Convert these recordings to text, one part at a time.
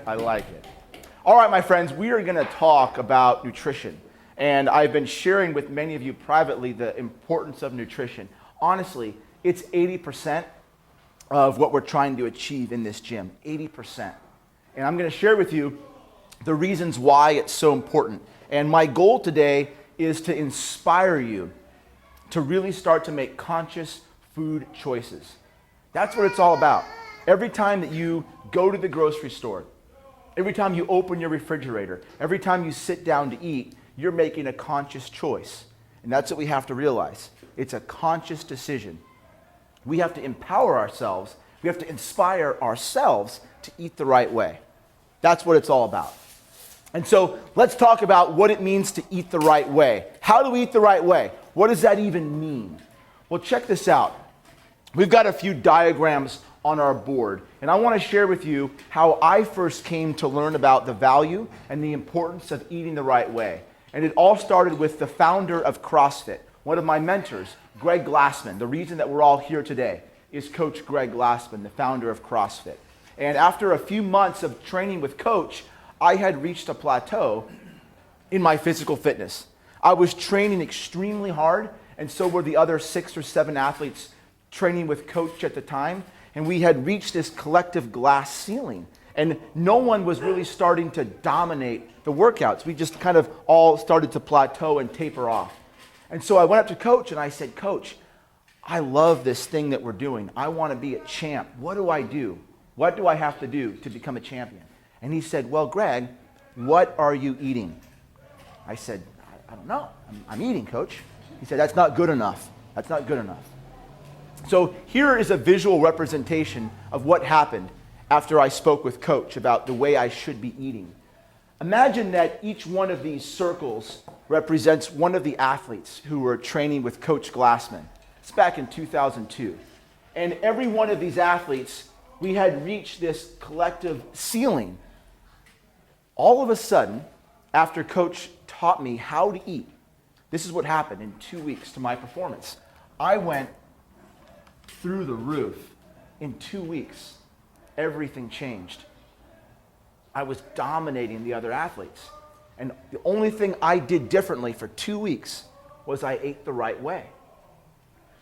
I like it. All right, my friends, we are going to talk about nutrition. And I've been sharing with many of you privately the importance of nutrition. Honestly, it's 80% of what we're trying to achieve in this gym, 80%. And I'm going to share with you the reasons why it's so important. And my goal today is to inspire you to really start to make conscious food choices. That's what it's all about. Every time that you go to the grocery store, every time you open your refrigerator, every time you sit down to eat, you're making a conscious choice. And that's what we have to realize. It's a conscious decision. We have to empower ourselves. We have to inspire ourselves to eat the right way. That's what it's all about. And so let's talk about what it means to eat the right way. How do we eat the right way? What does that even mean? Well, check this out. We've got a few diagrams on our board, and I want to share with you how I first came to learn about the value and the importance of eating the right way. And it all started with the founder of CrossFit, one of my mentors, Greg Glassman. The reason that we're all here today is Coach Greg Glassman, the founder of CrossFit. And after a few months of training with Coach, I had reached a plateau in my physical fitness. I was training extremely hard, and so were the other 6 or 7 athletes training with Coach at the time, and we had reached this collective glass ceiling, and no one was really starting to dominate the workouts. We just kind of all started to plateau and taper off. And so I went up to Coach and I said, Coach, I love this thing that we're doing. I want to be a champ. What do I do? What do I have to do to become a champion? And he said, well, Greg, what are you eating? I said, I don't know. I'm eating, Coach. He said, that's not good enough. That's not good enough. So here is a visual representation of what happened after I spoke with Coach about the way I should be eating. Imagine that each one of these circles represents one of the athletes who were training with Coach Glassman. It's back in 2002. And every one of these athletes, we had reached this collective ceiling. All of a sudden, after Coach taught me how to eat, this is what happened in 2 weeks to my performance. I went through the roof. In 2 weeks, everything changed. I was dominating the other athletes. And the only thing I did differently for 2 weeks was I ate the right way.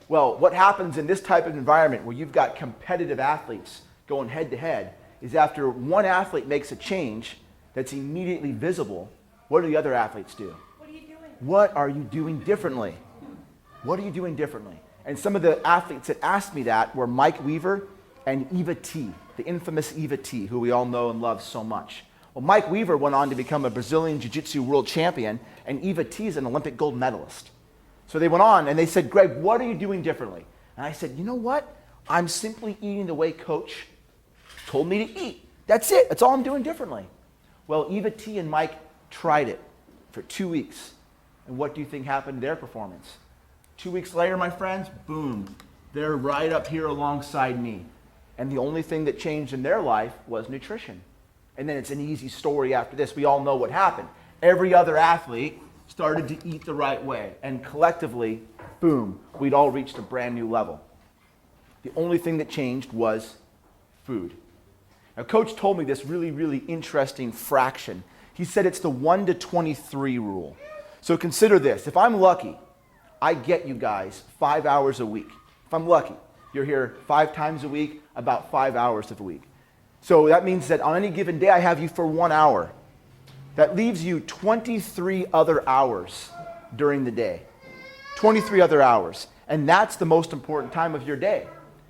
Well, what happens in this type of environment where you've got competitive athletes going head to head is after one athlete makes a change that's immediately visible, what do the other athletes do? What are you doing? What are you doing differently? What are you doing differently? And some of the athletes that asked me that were Mike Weaver and Eva T, the infamous Eva T, who we all know and love so much. Well, Mike Weaver went on to become a Brazilian Jiu-Jitsu world champion, and Eva T is an Olympic gold medalist. So they went on and they said, Greg, what are you doing differently? And I said, you know what? I'm simply eating the way Coach told me to eat. That's it. That's all I'm doing differently. Well, Eva T and Mike tried it for 2 weeks. And what do you think happened to their performance? 2 weeks later, my friends, boom, they're right up here alongside me. And the only thing that changed in their life was nutrition. And then it's an easy story after this. We all know what happened. Every other athlete started to eat the right way. And collectively, boom, we'd all reached a brand new level. The only thing that changed was food. Now, Coach told me this really, really interesting fraction. He said it's the 1 to 23 rule. So consider this. If I'm lucky, I get you guys 5 hours a week. If I'm lucky, you're here 5 times a week, about 5 hours of a week. So that means that on any given day, I have you for 1 hour. That leaves you 23 other hours during the day. 23 other hours. And that's the most important time of your day.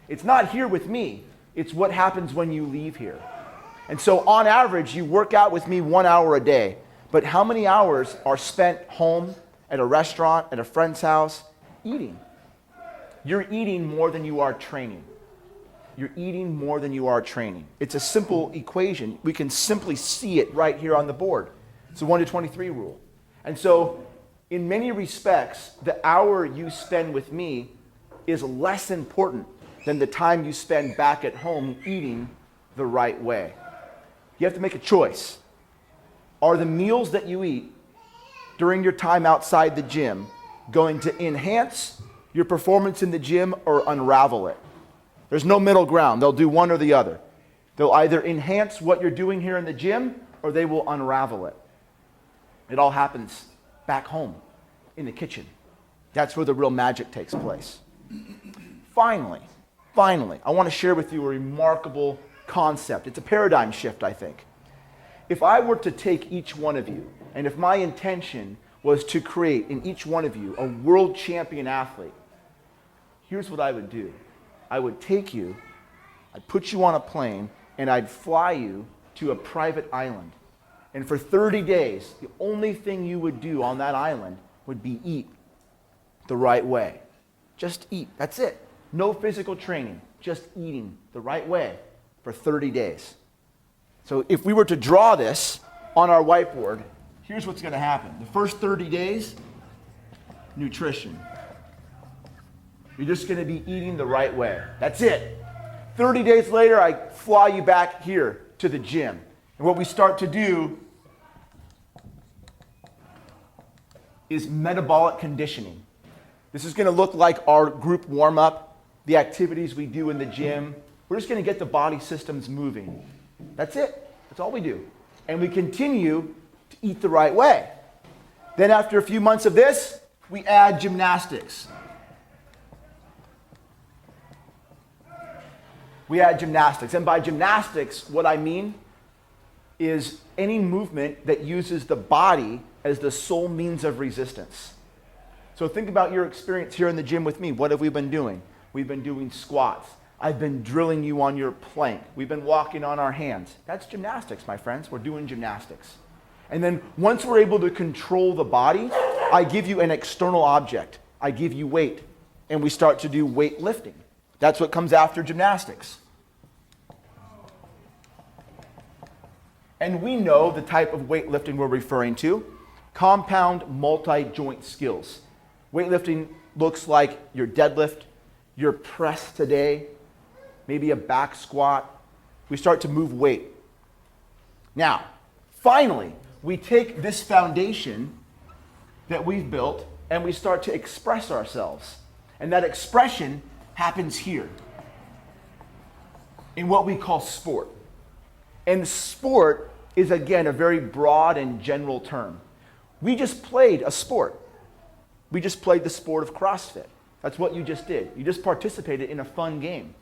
It's not here with me. It's what happens when you leave here. And so on average, you work out with me 1 hour a day. But how many hours are spent home, at a restaurant, at a friend's house, eating? You're eating more than you are training. You're eating more than you are training. It's a simple equation. We can simply see it right here on the board. It's the 1 to 23 rule. And so in many respects, the hour you spend with me is less important than the time you spend back at home eating the right way. You have to make a choice. Are the meals that you eat during your time outside the gym going to enhance your performance in the gym or unravel it? There's no middle ground. They'll do one or the other. They'll either enhance what you're doing here in the gym or they will unravel it. It all happens back home in the kitchen. That's where the real magic takes place. Finally, I want to share with you a remarkable concept. It's a paradigm shift, I think. If I were to take each one of you, and if my intention was to create in each one of you a world champion athlete, here's what I would do. I would take you, I'd put you on a plane, and I'd fly you to a private island. And for 30 days, the only thing you would do on that island would be eat the right way. Just eat. That's it. No physical training. Just eating the right way for 30 days. So if we were to draw this on our whiteboard, here's what's going to happen. The first 30 days, nutrition. You're just going to be eating the right way. That's it. 30 days later, I fly you back here to the gym. And what we start to do is metabolic conditioning. This is going to look like our group warm-up, the activities we do in the gym. We're just going to get the body systems moving. That's it. That's all we do. And we continue to eat the right way. Then after a few months of this, we add gymnastics. We add gymnastics. And by gymnastics, what I mean is any movement that uses the body as the sole means of resistance. So think about your experience here in the gym with me. What have we been doing? We've been doing squats. I've been drilling you on your plank. We've been walking on our hands. That's gymnastics, my friends. We're doing gymnastics. And then once we're able to control the body, I give you an external object. I give you weight. And we start to do weightlifting. That's what comes after gymnastics. And we know the type of weightlifting we're referring to. Compound multi-joint skills. Weightlifting looks like your deadlift, your press today, maybe a back squat. We start to move weight. Now, finally, we take this foundation that we've built and we start to express ourselves. And that expression happens here in what we call sport. And sport is, again, a very broad and general term. We just played a sport. We just played the sport of CrossFit. That's what you just did. You just participated in a fun game.